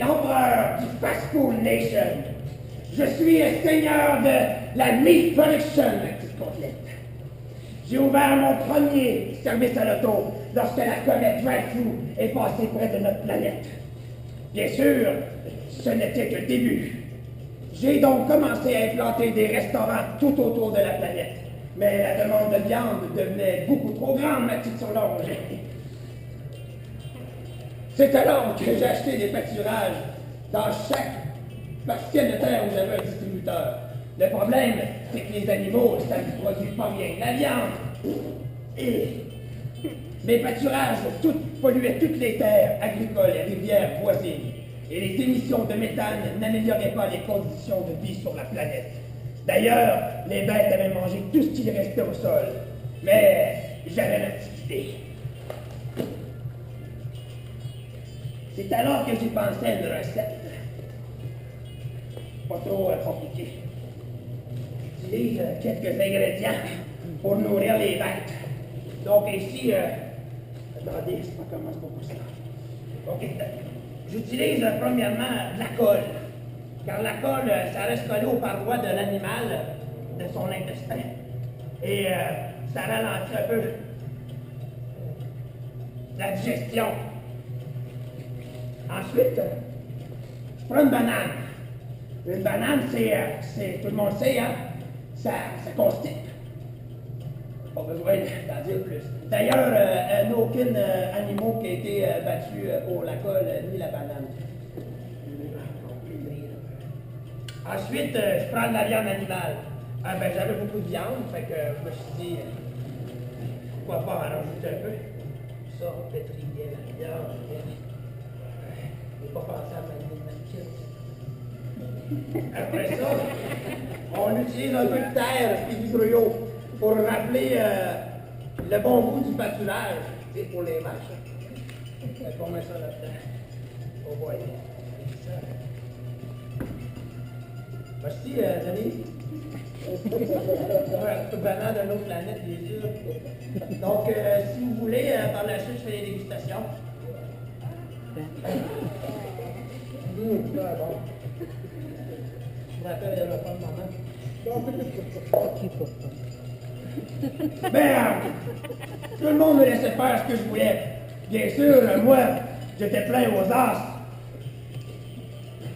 l'empereur du Fast Food Nation. Je suis le seigneur de la Meat Production, ma petite côtelette. J'ai ouvert mon premier service à l'auto lorsque la comète Drive-Thru est passée près de notre planète. Bien sûr, ce n'était que le début. J'ai donc commencé à implanter des restaurants tout autour de la planète. Mais la demande de viande devenait beaucoup trop grande, ma petite Solange. C'est alors que j'ai acheté des pâturages dans chaque parcelle de terre où j'avais un distributeur. Le problème, c'est que les animaux, ça ne produit pas bien de la viande. Et mes pâturages polluaient toutes les terres agricoles et rivières voisines. Et les émissions de méthane n'amélioraient pas les conditions de vie sur la planète. D'ailleurs, les bêtes avaient mangé tout ce qui restait au sol. Mais j'avais ma petite idée. C'est alors que j'ai pensé à une recette. Pas trop compliquée. J'utilise quelques ingrédients pour nourrir les bêtes. Donc ici, attendez, c'est pas comment c'est beaucoup ça. Donc, j'utilise premièrement de la colle. Car la colle, ça reste collé aux parois de l'animal, de son intestin. Et ça ralentit un peu la digestion. Ensuite, je prends une banane. Une banane, c'est tout le monde sait, hein? Ça constipe. Pas besoin d'en dire plus. D'ailleurs, aucun animal qui a été battu pour la colle ni la banane. Ensuite, je prends de la viande animale. J'avais beaucoup de viande, fait que je me suis dit, pourquoi pas en rajouter un peu. Ça, on pétrit bien la viande. Je n'ai pas pensé à ma Après ça, on utilise un peu de terre et d'hydroyo pour rappeler le bon goût du pâturage, c'est pour les vaches. On met ça là-dedans. On voit ça. Merci, Denis. Un banane d'une autre planète, bien sûr. Donc, si vous voulez, par la suite, je fais des dégustations. Bon. Je me rappelle, il y avait pas de maman. Tout le monde me laissait faire ce que je voulais. Bien sûr, moi, j'étais plein aux as.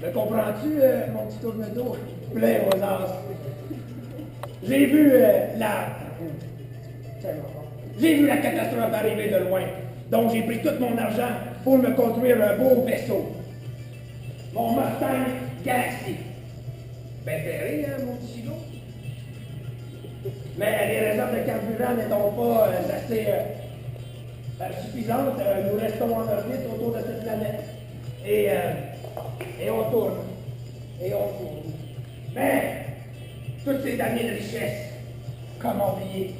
Me comprends-tu, mon petit tourneau? Plein aux as. J'ai vu la catastrophe arriver de loin. Donc j'ai pris tout mon argent pour me construire un beau vaisseau. Mon Mustang Galaxy. Ben ferré, hein, mon petit gigot? Mais les réserves de carburant n'étant pas assez suffisantes, nous restons en orbite autour de cette planète. Et on tourne. Et on tourne. Mais, toutes ces années de richesse, comment oublier?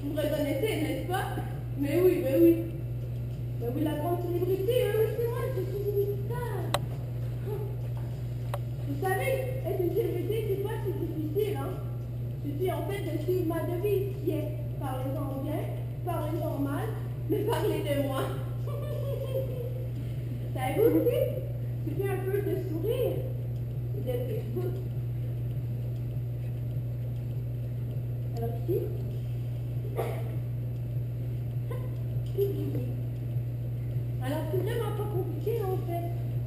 Vous me reconnaissez, n'est-ce pas? Mais oui, mais oui. Mais oui, la grande célébrité, c'est moi, je suis une star. Vous savez, être une célébrité, c'est pas si difficile, hein. Il suffit en fait de suivre ma devise qui est parlez-en bien, parlez-en mal, mais parlez de moi. Savez-vous aussi? Il suffit un peu de sourire et de Facebook. Alors ici, alors c'est vraiment pas compliqué en fait.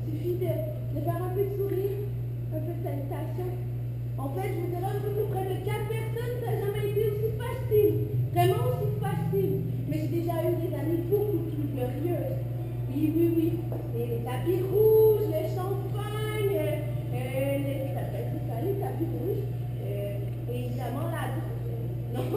Il suffit de faire un peu de sourire, un peu de salutation. En fait, je vous ai rendu plus près de 4 personnes, ça n'a jamais été aussi facile. Vraiment aussi facile. Mais j'ai déjà eu des années beaucoup plus glorieuses. Oui, oui, oui. Et les tapis rouges, le champagne, les tapis rouges, et évidemment la... Non,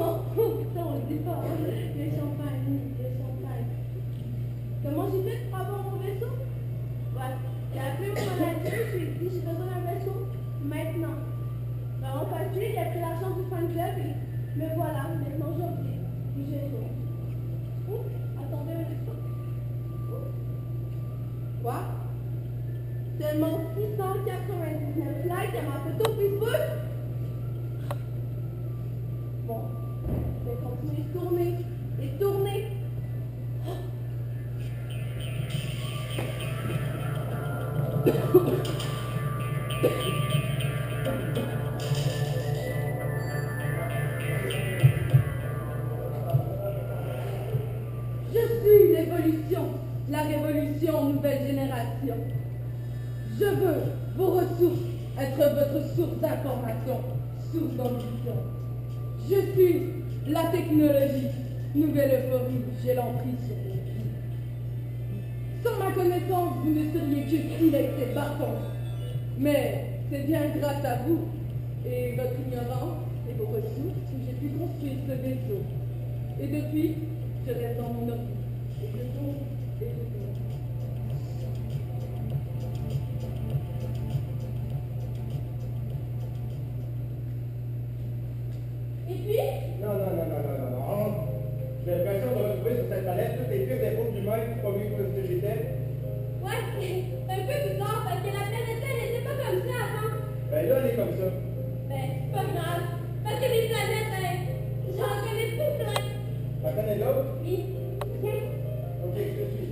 seulement 699 likes à ma photo Facebook. Bon, je vais continuer de tourner et de tourner. Je suis l'évolution, la révolution nouvelle génération. Je veux vos ressources être votre source d'information, source d'ambition. Je suis la technologie, nouvelle euphorie, j'ai l'emprise sur vos vies. Sans ma connaissance, vous ne seriez que silex et bâton. Mais c'est bien grâce à vous et votre ignorance et vos ressources que j'ai pu construire ce vaisseau. Et depuis, je reste dans mon orbite. Et je tourne et je tourne. Et puis, Non. J'ai l'impression de retrouver sur cette planète toutes les pires défauts d'humains qui proviennent de ce que j'étais. ouais, c'est un peu bizarre parce que la planète elle n'était pas comme ça avant. Ben là, elle est comme ça. Ben, c'est pas grave. Parce que les planètes, j'en connais plus plein. La planète l'autre? Oui, viens. Ok, je te suis.